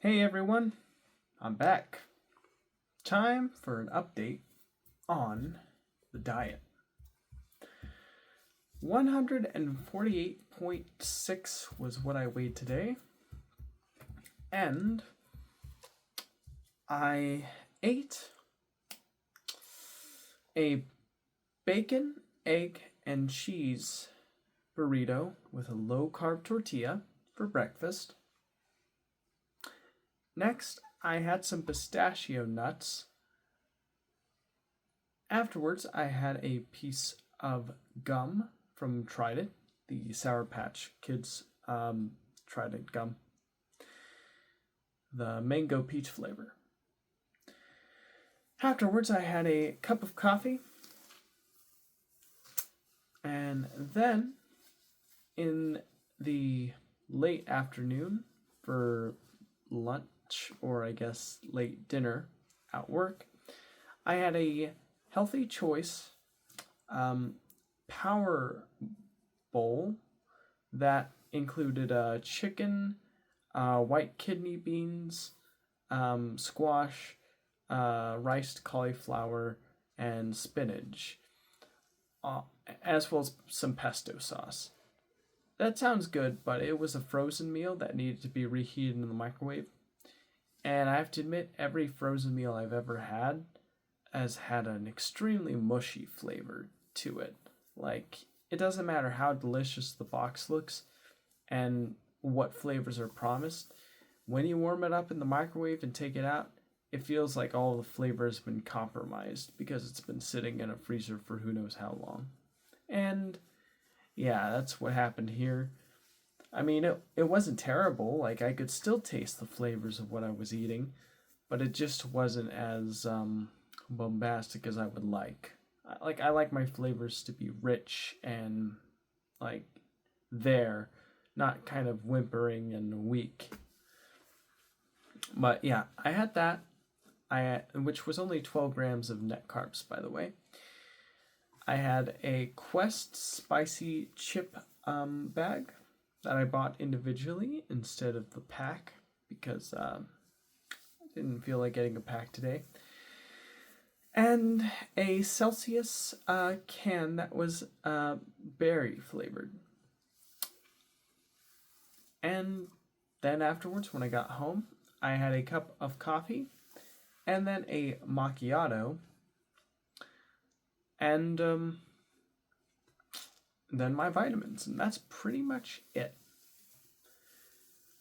Hey everyone, I'm back. Time for an update on the diet. 148.6 was what I weighed today, and I ate a bacon, egg, and cheese burrito with a low carb tortilla for breakfast. Next, I had some pistachio nuts. Afterwards, I had a piece of gum from Trident, the Sour Patch Kids Trident gum, the mango peach flavor. Afterwards, I had a cup of coffee, and then in the late afternoon for lunch, or I guess late dinner at work, I had a healthy choice power bowl that included chicken, white kidney beans, squash, riced cauliflower, and spinach, as well as some pesto sauce. That sounds good, but it was a frozen meal that needed to be reheated in the microwave. And I have to admit, every frozen meal I've ever had has had an extremely mushy flavor to it. Like, it doesn't matter how delicious the box looks and what flavors are promised. When you warm it up in the microwave and take it out, it feels like all the flavor has been compromised because it's been sitting in a freezer for who knows how long. And yeah, that's what happened here. I mean, it wasn't terrible. Like, I could still taste the flavors of what I was eating, but it just wasn't as bombastic as I would like. I like my flavors to be rich and like there, not kind of whimpering and weak. But yeah, I had that. Which was only 12 grams of net carbs, by the way. I had a Quest spicy chip bag that I bought individually instead of the pack because I didn't feel like getting a pack today. And a Celsius can that was berry flavored. And then afterwards, when I got home, I had a cup of coffee and then a macchiato. And then my vitamins, and that's pretty much it.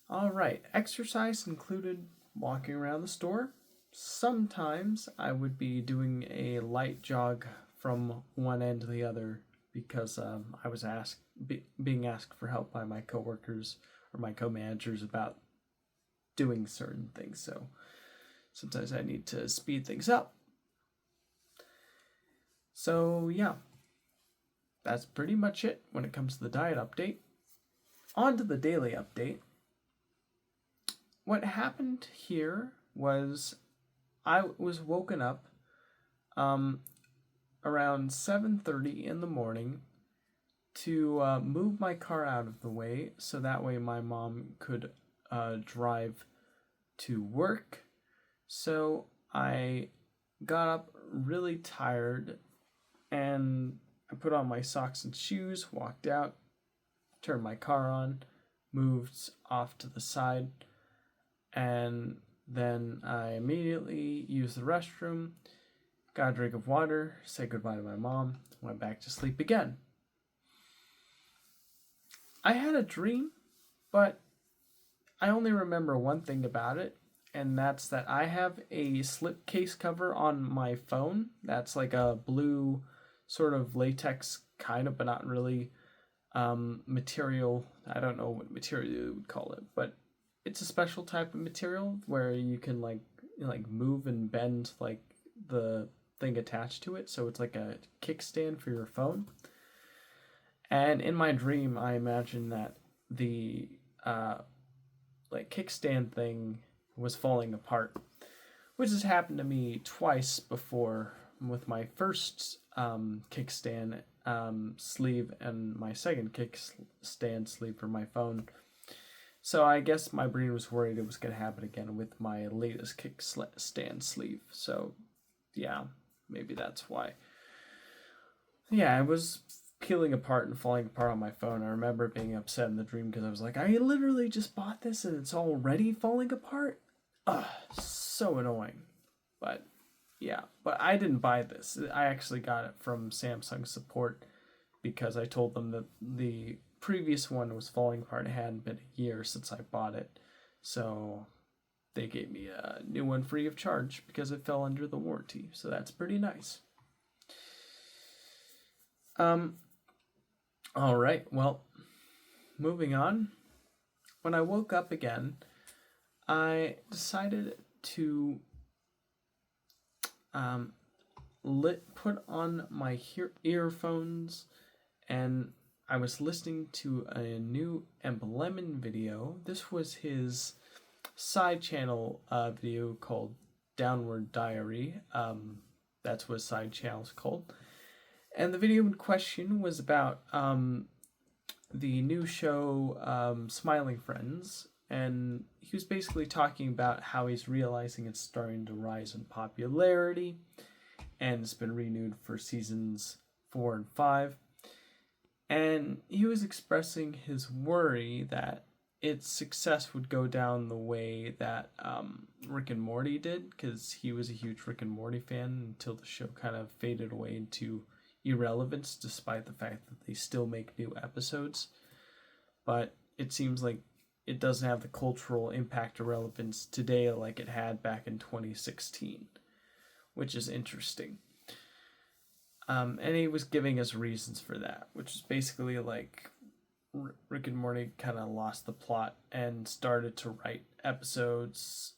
All right, exercise included walking around the store. Sometimes I would be doing a light jog from one end to the other because I was being asked for help by my coworkers or my co-managers about doing certain things. So sometimes I need to speed things up. So yeah, that's pretty much it when it comes to the diet update. On to the daily update. What happened here was I was woken up around 7:30 in the morning to move my car out of the way so that way my mom could drive to work. So I got up really tired and I put on my socks and shoes, walked out, turned my car on, moved off to the side, and then I immediately used the restroom, got a drink of water, said goodbye to my mom, went back to sleep again. I had a dream, but I only remember one thing about it, and that's that I have a slipcase cover on my phone that's like a blue sort of latex kind of, but not really material. I don't know what material you would call it, but it's a special type of material where you can like move and bend like the thing attached to it, so it's like a kickstand for your phone. And in my dream, I imagined that the like kickstand thing was falling apart, which has happened to me twice before with my first kickstand sleeve and my second kickstand sleeve for my phone. So I guess my brain was worried it was going to happen again with my latest kickstand sleeve. So yeah, maybe that's why. Yeah, I was peeling apart and falling apart on my phone. I remember being upset in the dream because I was like, I literally just bought this and it's already falling apart? Ugh, so annoying. But yeah, but I didn't buy this. I actually got it from Samsung support because I told them that the previous one was falling apart. It hadn't been a year since I bought it. So they gave me a new one free of charge because it fell under the warranty. So that's pretty nice. All right, well, moving on. When I woke up again, I decided to put on my earphones, and I was listening to a new Lemon video. This was his side channel video called Downward Diary. That's what his side channel is called. And the video in question was about the new show Smiling Friends, and he was basically talking about how he's realizing it's starting to rise in popularity, and it's been renewed for seasons 4 and 5. And he was expressing his worry that its success would go down the way that Rick and Morty did, because he was a huge Rick and Morty fan until the show kind of faded away into irrelevance, despite the fact that they still make new episodes. But it seems like it doesn't have the cultural impact or relevance today like it had back in 2016, which is interesting. And he was giving us reasons for that, which is basically like Rick and Morty kind of lost the plot and started to write episodes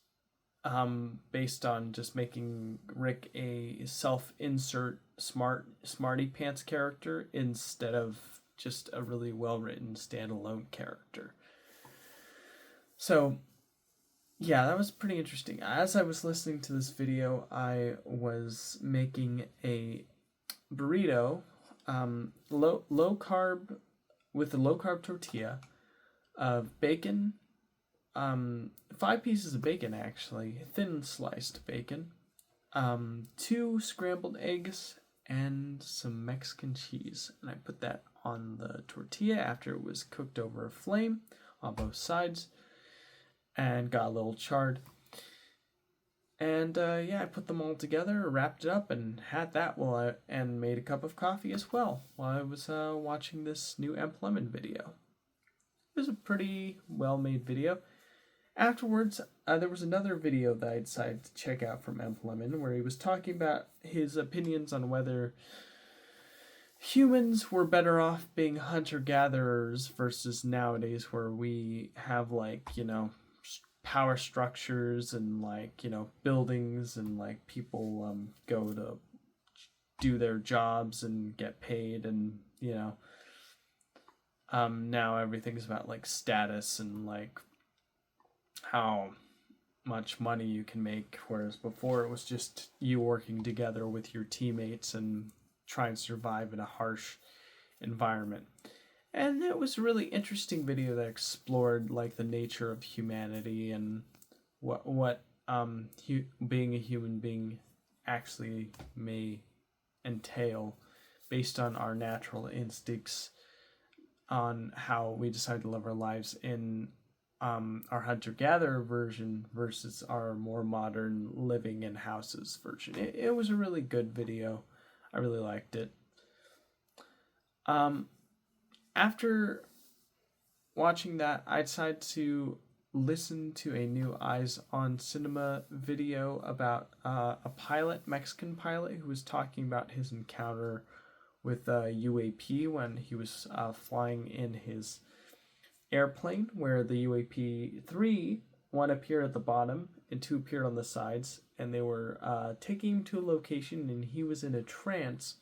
based on just making Rick a self-insert smarty pants character instead of just a really well-written standalone character. So yeah, that was pretty interesting. As I was listening to this video, I was making a burrito, low carb, with a low carb tortilla of bacon, 5 pieces of bacon actually, thin sliced bacon, 2 scrambled eggs, and some Mexican cheese. And I put that on the tortilla after it was cooked over a flame on both sides and got a little charred. And I put them all together, wrapped it up, and had that and made a cup of coffee as well while I was watching this new Lemon video. It was a pretty well-made video. Afterwards, there was another video that I decided to check out from Lemon where he was talking about his opinions on whether humans were better off being hunter-gatherers versus nowadays where we have power structures and buildings and people go to do their jobs and get paid, and now everything's about status and how much money you can make, whereas before it was just you working together with your teammates and trying to survive in a harsh environment. And it was a really interesting video that explored the nature of humanity and what being a human being actually may entail based on our natural instincts, on how we decide to live our lives in our hunter-gatherer version versus our more modern living in houses version. It was a really good video. I really liked it. After watching that, I decided to listen to a new Eyes on Cinema video about a Mexican pilot, who was talking about his encounter with a UAP when he was flying in his airplane, where the UAP 1 appeared at the bottom and 2 appeared on the sides, and they were taking him to a location, and he was in a trance.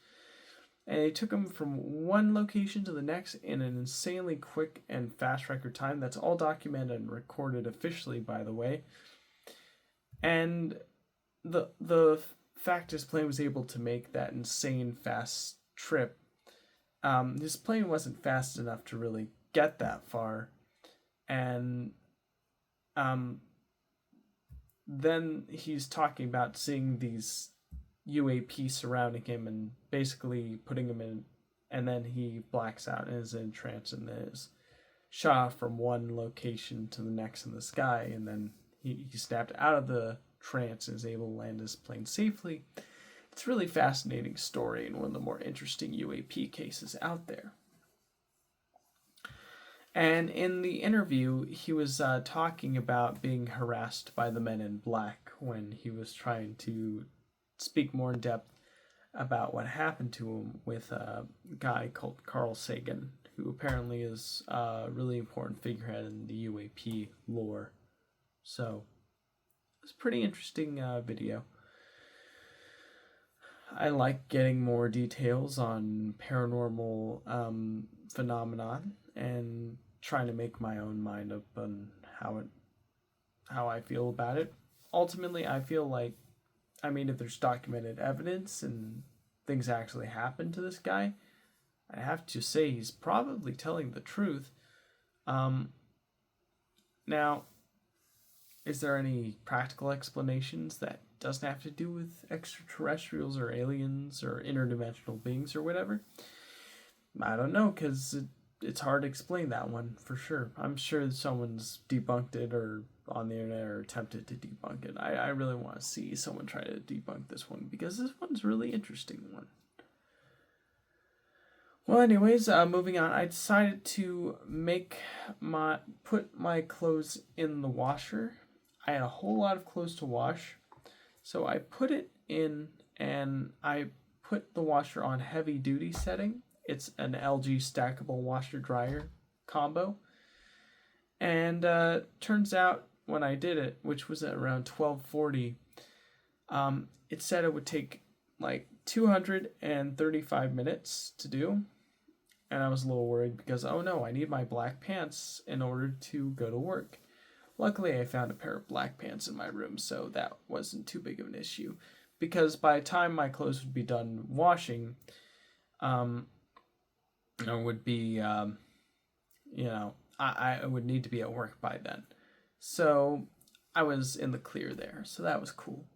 And they took him from one location to the next in an insanely quick and fast record time. That's all documented and recorded officially, by the way. And the fact his plane was able to make that insane fast trip, his plane wasn't fast enough to really get that far. And um, then he's talking about seeing these UAP surrounding him and basically putting him in, and then he blacks out and is in trance and is shot off from one location to the next in the sky, and then he snapped out of the trance and is able to land his plane safely. It's a really fascinating story and one of the more interesting UAP cases out there. And in the interview, he was talking about being harassed by the men in black when he was trying to speak more in depth about what happened to him with a guy called Carl Sagan, who apparently is a really important figurehead in the UAP lore. So it's a pretty interesting video. I like getting more details on paranormal phenomenon and trying to make my own mind up on how I feel about it. Ultimately, I feel like, I mean, if there's documented evidence and things actually happened to this guy, I have to say he's probably telling the truth. Now, is there any practical explanations that doesn't have to do with extraterrestrials or aliens or interdimensional beings or whatever? I don't know, because it's hard to explain that one for sure. I'm sure someone's debunked it or on the internet or attempted to debunk it. I really want to see someone try to debunk this one because this one's a really interesting one. Well, anyways, moving on. I decided to put my clothes in the washer. I had a whole lot of clothes to wash, so I put it in and I put the washer on heavy duty setting. It's an LG stackable washer dryer combo. And turns out when I did it, which was at around 12:40, it said it would take like 235 minutes to do. And I was a little worried because, oh no, I need my black pants in order to go to work. Luckily, I found a pair of black pants in my room, so that wasn't too big of an issue. Because by the time my clothes would be done washing, it would be, I would need to be at work by then. So I was in the clear there, so that was cool.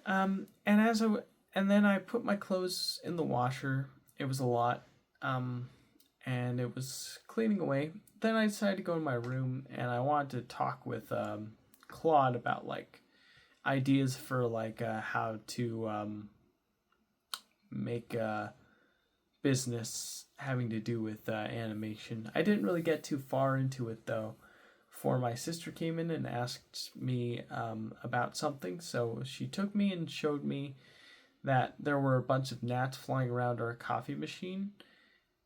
And then I put my clothes in the washer. It was a lot, and it was cleaning away. Then I decided to go in my room, and I wanted to talk with Claude about like ideas for like how to make a business having to do with animation. I didn't really get too far into it though, before my sister came in and asked me about something. So she took me and showed me that there were a bunch of gnats flying around our coffee machine,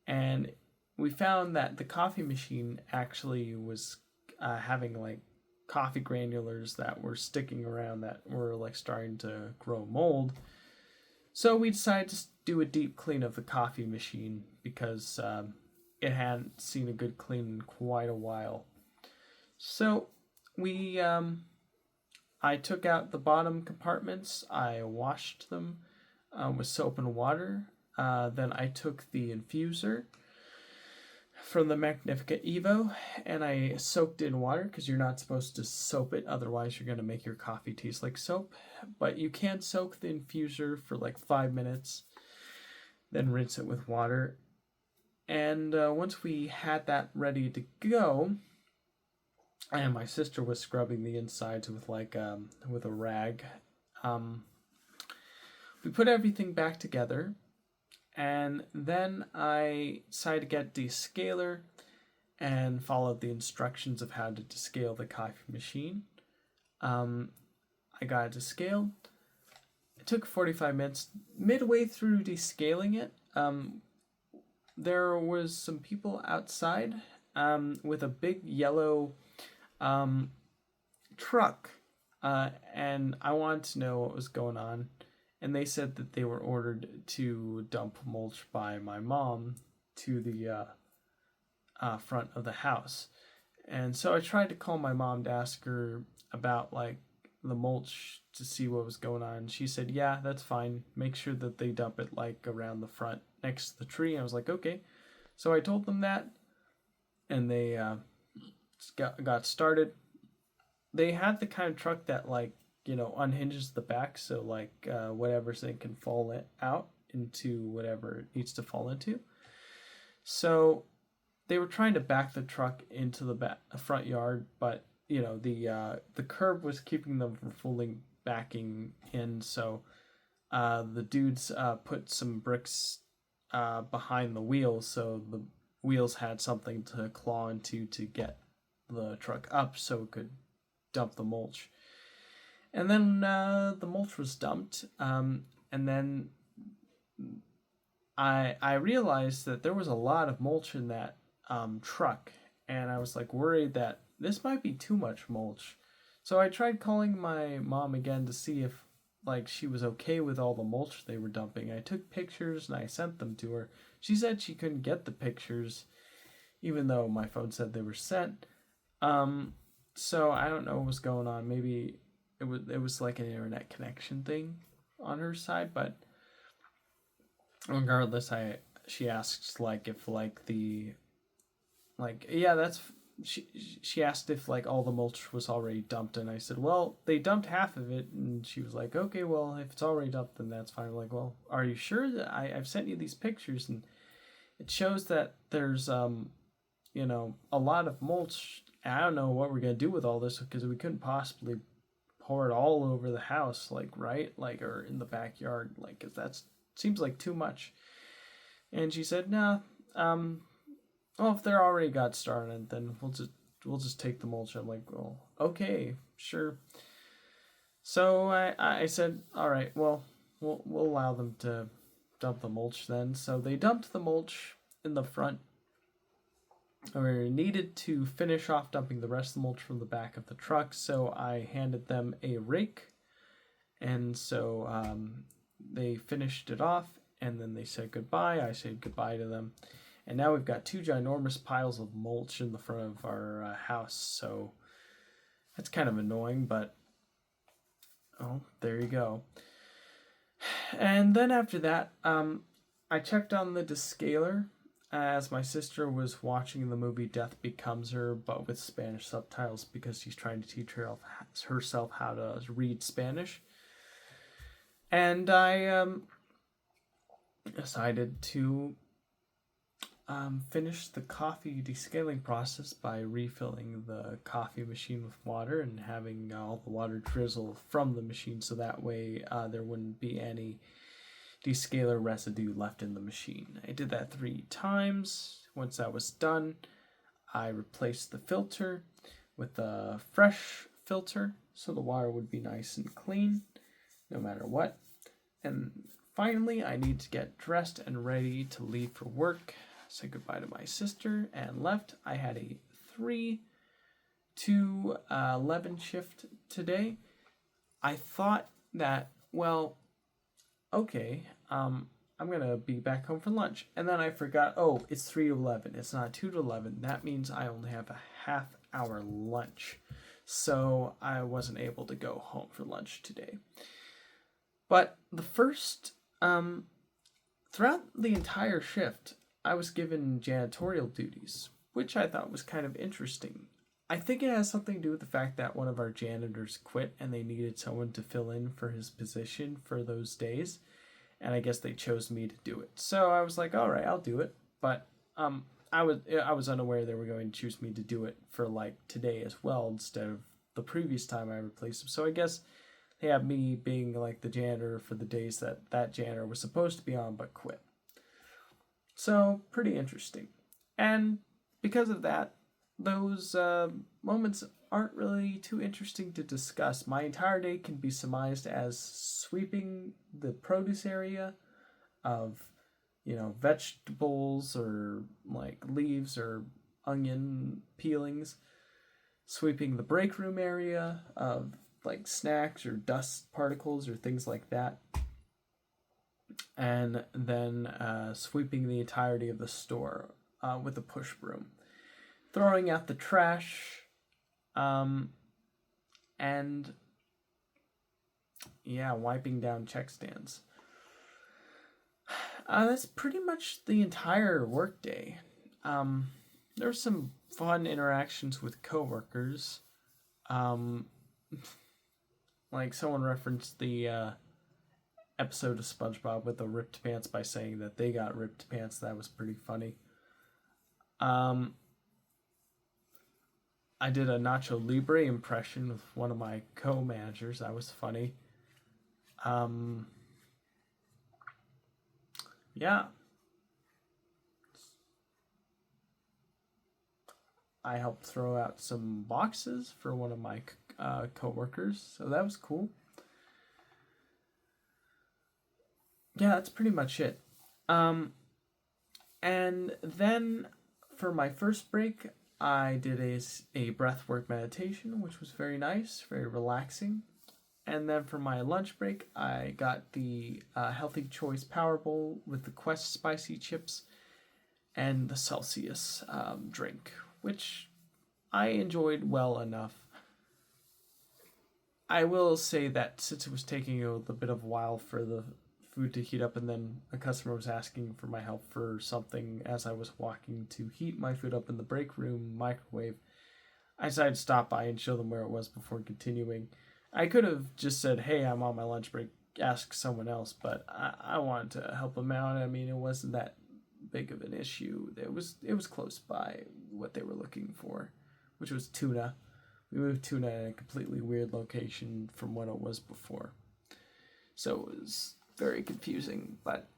and we found that the coffee machine actually was having like coffee granulars that were sticking around that were like starting to grow mold. So we decided to do a deep clean of the coffee machine because it hadn't seen a good clean in quite a while. So I took out the bottom compartments, I washed them with soap and water. Then I took the infuser from the Magnifica Evo and I soaked it in water because you're not supposed to soap it, otherwise you're going to make your coffee taste like soap. But you can soak the infuser for like 5 minutes, then rinse it with water. And once we had that ready to go, and my sister was scrubbing the insides with like with a rag, we put everything back together. And then I decided to get a descaler and followed the instructions of how to descale the coffee machine. I got it descaled. It took 45 minutes. Midway through descaling it, there was some people outside with a big yellow truck, and I wanted to know what was going on. And they said that they were ordered to dump mulch by my mom to the front of the house. And so I tried to call my mom to ask her about like the mulch to see what was going on. She said, yeah, that's fine. Make sure that they dump it like around the front next to the tree. I was like, okay. So I told them that. and they got started. They had the kind of truck that unhinges the back, so whatever's in can fall out into whatever it needs to fall into. So they were trying to back the truck into the front yard, but the curb was keeping them from fully backing in. So the dudes put some bricks behind the wheels, so the wheels had something to claw into to get the truck up, so it could dump the mulch. And then the mulch was dumped, and then I realized that there was a lot of mulch in that truck, and I was worried that this might be too much mulch. So I tried calling my mom again to see if she was okay with all the mulch they were dumping. I took pictures and I sent them to her. She said she couldn't get the pictures, even though my phone said they were sent. So I don't know what was going on. Maybe it was like an internet connection thing on her side, but regardless, she asked if she asked if all the mulch was already dumped, and I said, well, they dumped half of it, and she was like, okay, well, if it's already dumped, then that's fine. I'm like, well, are you sure that I've sent you these pictures, and it shows that there's a lot of mulch. I don't know what we're gonna do with all this, because we couldn't possibly pour it all over the house, right, or in the backyard, because that seems like too much. And she said, no, well, if they're already got started, then we'll just take the mulch. I'm like, well, okay, sure. So I said, all right, well, we'll allow them to dump the mulch then. So they dumped the mulch in the front. We needed to finish off dumping the rest of the mulch from the back of the truck, so I handed them a rake, and so they finished it off, and then they said goodbye. I said goodbye to them. And now we've got two ginormous piles of mulch in the front of our house, so that's kind of annoying, but there you go. And then after that, I checked on the descaler as my sister was watching the movie Death Becomes Her, but with Spanish subtitles, because she's trying to teach herself how to read Spanish. And I decided to finish the coffee descaling process by refilling the coffee machine with water and having all the water drizzle from the machine, so that way there wouldn't be any descaler residue left in the machine. I did that 3 times. Once that was done, I replaced the filter with a fresh filter, so the water would be nice and clean no matter what. And finally, I need to get dressed and ready to leave for work. Said goodbye to my sister and left. I had a 3 to 11 shift today. I thought that, well, okay, I'm gonna be back home for lunch, and then I forgot, it's 3 to 11, it's not 2 to 11. That means I only have a half-hour lunch, so I wasn't able to go home for lunch today. But the first throughout the entire shift, I was given janitorial duties, which I thought was kind of interesting. I think it has something to do with the fact that one of our janitors quit and they needed someone to fill in for his position for those days. And I guess they chose me to do it. So I was like, all right, I'll do it. But I was unaware they were going to choose me to do it for today as well, instead of the previous time I replaced him. So I guess they have me being the janitor for the days that janitor was supposed to be on but quit. So, pretty interesting. And because of that, those moments aren't really too interesting to discuss. My entire day can be surmised as sweeping the produce area of, vegetables or leaves or onion peelings, sweeping the break room area of snacks or dust particles or things like that, and then sweeping the entirety of the store with a push broom, throwing out the trash, and wiping down check stands. That's pretty much the entire workday. there were some fun interactions with coworkers. Um, like someone referenced the episode of SpongeBob with the ripped pants by saying that they got ripped pants. That was pretty funny. Um, I did a Nacho Libre impression with one of my co-managers. That was funny. Um, yeah. I helped throw out some boxes for one of my co-workers, so that was cool. Yeah, that's pretty much it. Um, and then for my first break, I did a breathwork meditation, which was very nice, very relaxing. And then for my lunch break, I got the Healthy Choice Power Bowl with the Quest spicy chips and the Celsius drink, which I enjoyed well enough. I will say that since it was taking a little bit of a while for the food to heat up, and then a customer was asking for my help for something as I was walking to heat my food up in the break room microwave, I decided to stop by and show them where it was before continuing. I could have just said, "Hey, I'm on my lunch break. Ask someone else," but I wanted to help them out. I mean, it wasn't that big of an issue. It was close by what they were looking for, which was tuna. We moved tuna in a completely weird location from what it was before, so it was very confusing. But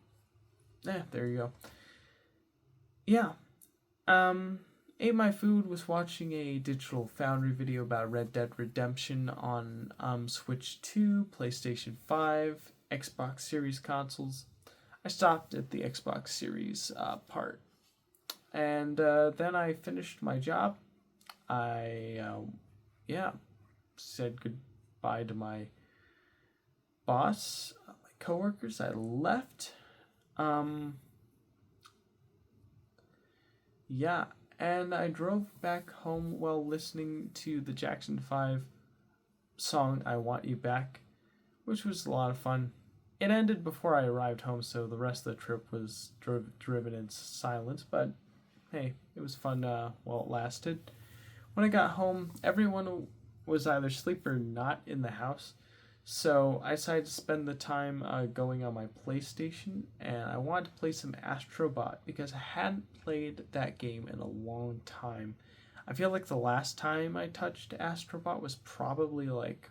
there you go. Yeah. Ate my food, was watching a Digital Foundry video about Red Dead Redemption on Switch 2, PlayStation 5, Xbox Series consoles. I stopped at the Xbox Series part. And then I finished my job. I, said goodbye to my boss, my coworkers. I left. Yeah, and I drove back home while listening to the Jackson 5 song I Want You Back, which was a lot of fun. It ended before I arrived home, so the rest of the trip was driven in silence, but hey, it was fun while it lasted. When I got home, everyone was either asleep or not in the house, so I decided to spend the time going on my PlayStation, and I wanted to play some Astrobot because I hadn't played that game in a long time. I feel like the last time I touched Astrobot was probably like,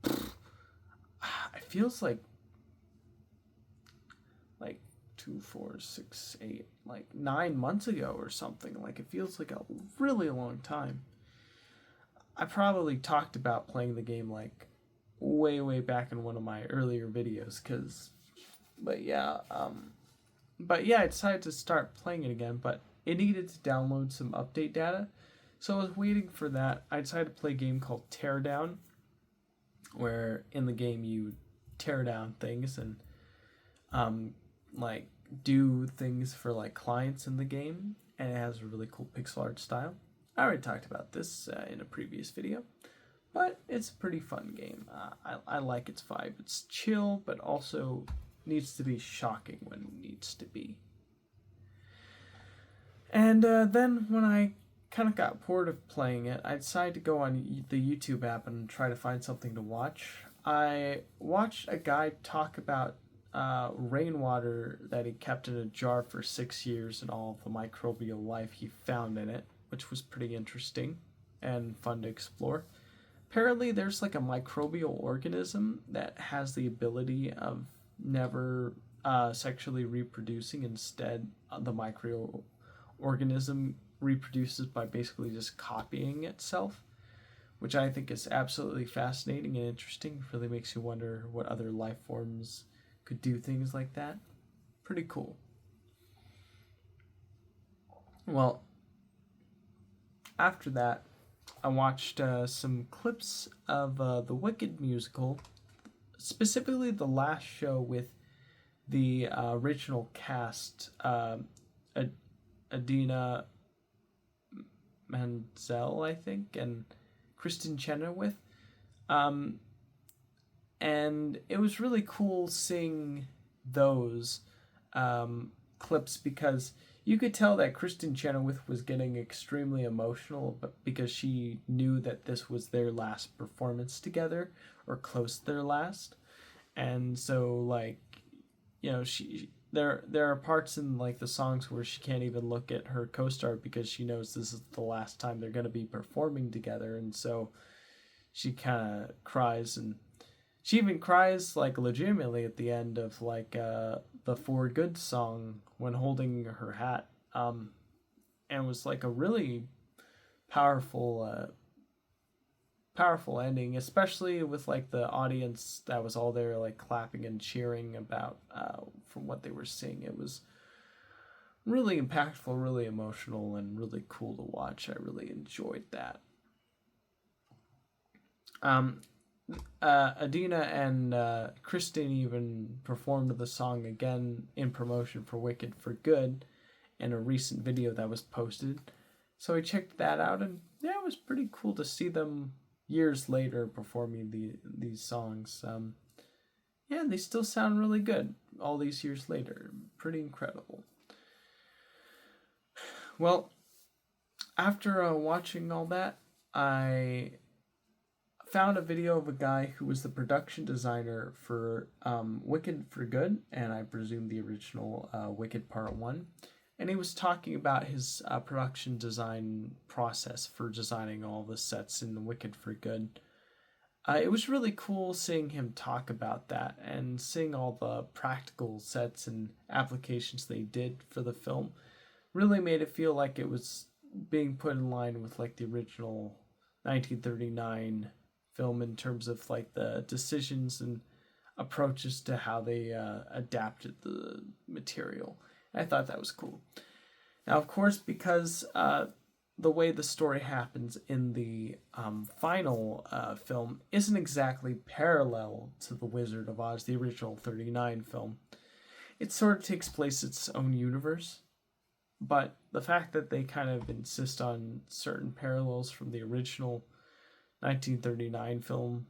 it feels like 2, 4, 6, 8, like 9 months ago or something. Like, it feels like a really long time. I probably talked about playing the game like way back in one of my earlier videos, but yeah, I decided to start playing it again, but it needed to download some update data, so I was waiting for that. I decided to play a game called Teardown, where in the game you tear down things and like do things for like clients in the game, and it has a really cool pixel art style. I already talked about this in a previous video, but it's a pretty fun game. I like its vibe. It's chill, but also needs to be shocking when it needs to be. And then when I kind of got bored of playing it, I decided to go on the YouTube app and try to find something to watch. I watched a guy talk about rainwater that he kept in a jar for 6 years and all the microbial life he found in it, which was pretty interesting and fun to explore. Apparently, there's like a microbial organism that has the ability of never sexually reproducing. Instead, the microorganism reproduces by basically just copying itself, which I think is absolutely fascinating and interesting. It really makes you wonder what other life forms could do things like that. Pretty cool. Well, after that, I watched some clips of the Wicked musical, specifically the last show with the original cast, Adina Menzel, I think, and Kristen Chenoweth. And it was really cool seeing those clips because you could tell that Kristen Chenoweth was getting extremely emotional, but because she knew that this was their last performance together, or close to their last. And so, like, she there are parts in like the songs where she can't even look at her co-star because she knows this is the last time they're going to be performing together. And so she kind of cries, and she even cries like legitimately at the end of like the For Good song when holding her hat. And was like a really powerful powerful ending, especially with like the audience that was all there like clapping and cheering about from what they were seeing. It was really impactful, really emotional, and really cool to watch. I really enjoyed that. um Adina and Kristen even performed the song again in promotion for Wicked for Good in a recent video that was posted. So I checked that out, and yeah, it was pretty cool to see them years later performing these songs. Yeah, they still sound really good all these years later. Pretty incredible. Well, after watching all that, I found a video of a guy who was the production designer for Wicked for Good, and I presume the original Wicked Part 1. And he was talking about his production design process for designing all the sets in the Wicked for Good. It was really cool seeing him talk about that and seeing all the practical sets and applications they did for the film. Really made it feel like it was being put in line with like the original 1939 film in terms of like the decisions and approaches to how they adapted the material. I thought that was cool. Now, of course, because the way the story happens in the final film isn't exactly parallel to The Wizard of Oz, the original 39 film. It sort of takes place its own universe. But the fact that they kind of insist on certain parallels from the original 1939 film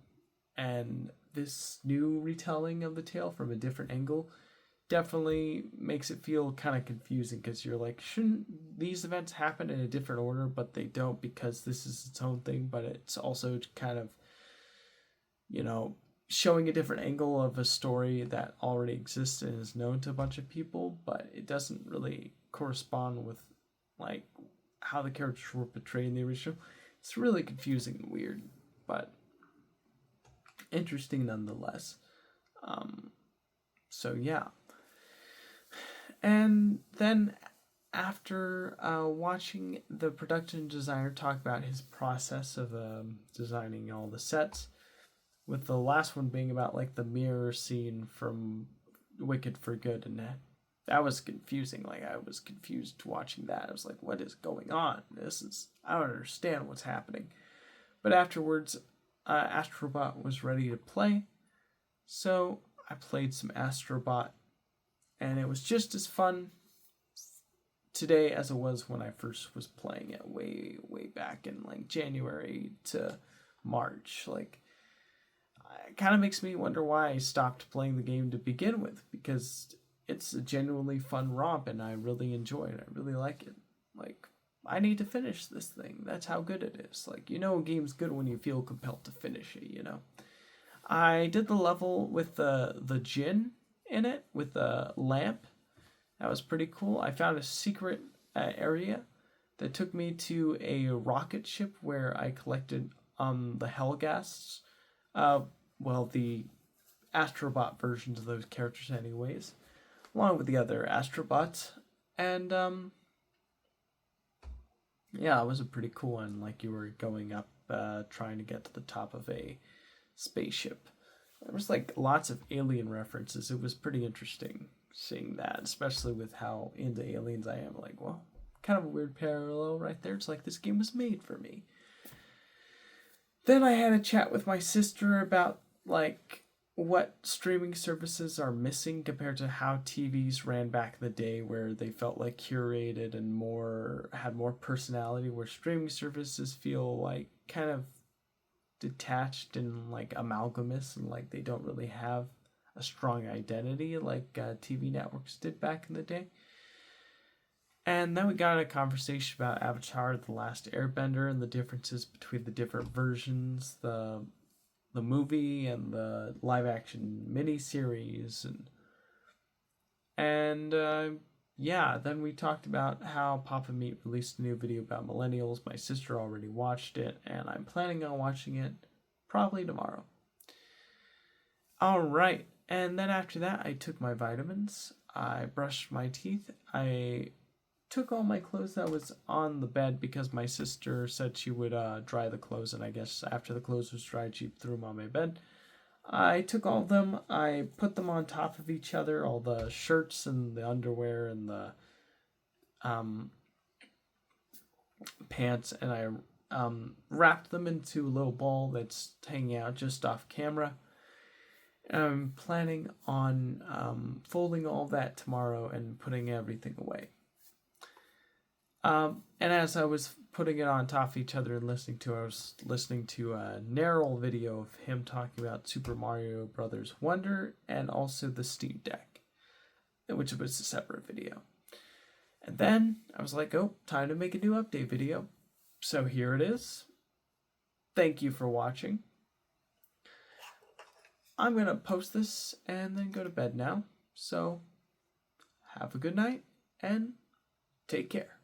and this new retelling of the tale from a different angle definitely makes it feel kind of confusing, because you're like, shouldn't these events happen in a different order? But they don't, because this is its own thing, but it's also kind of, showing a different angle of a story that already exists and is known to a bunch of people, but it doesn't really correspond with like how the characters were portrayed in the original. It's really confusing and weird, but interesting nonetheless. So yeah. And then after watching the production designer talk about his process of designing all the sets, with the last one being about like the mirror scene from Wicked for Good, and that was confusing. Like, I was confused watching that. I was like, what is going on? I don't understand what's happening. But afterwards, Astrobot was ready to play, so I played some Astrobot, and it was just as fun today as it was when I first was playing it way back in like January to March. Like, it kind of makes me wonder why I stopped playing the game to begin with, because it's a genuinely fun romp and I really enjoy it. I really like it. Like, I need to finish this thing. That's how good it is. Like, a game's good when you feel compelled to finish it, I did the level with the djinn in it, with the lamp. That was pretty cool. I found a secret area that took me to a rocket ship where I collected the Helghasts. The Astrobot versions of those characters anyways, along with the other Astrobots. And yeah, it was a pretty cool one. Like, you were going up trying to get to the top of a spaceship. There was like lots of alien references. It was pretty interesting seeing that, especially with how into aliens I am. Like, well, kind of a weird parallel right there. It's like this game was made for me. Then I had a chat with my sister about like what streaming services are missing compared to how TVs ran back in the day, where they felt like curated and had more personality, where streaming services feel like kind of detached and like amalgamous, and like they don't really have a strong identity like TV networks did back in the day. And then we got in a conversation about Avatar: The Last Airbender and the differences between the different versions, the movie and the live action miniseries, and yeah, then we talked about how Papa Meat released a new video about millennials. My sister already watched it, and I'm planning on watching it probably tomorrow. All right, and then after that, I took my vitamins. I brushed my teeth. I took all my clothes that was on the bed because my sister said she would dry the clothes, and I guess after the clothes was dried, she threw them on my bed. I took all of them, I put them on top of each other, all the shirts and the underwear and the um, pants, and I wrapped them into a little ball that's hanging out just off camera. And I'm planning on folding all that tomorrow and putting everything away. And as I was putting it on top of each other and I was listening to a narrow video of him talking about Super Mario Brothers Wonder and also the Steam Deck, which was a separate video. And then I was like, oh, time to make a new update video. So here it is. Thank you for watching. I'm going to post this and then go to bed now. So have a good night and take care.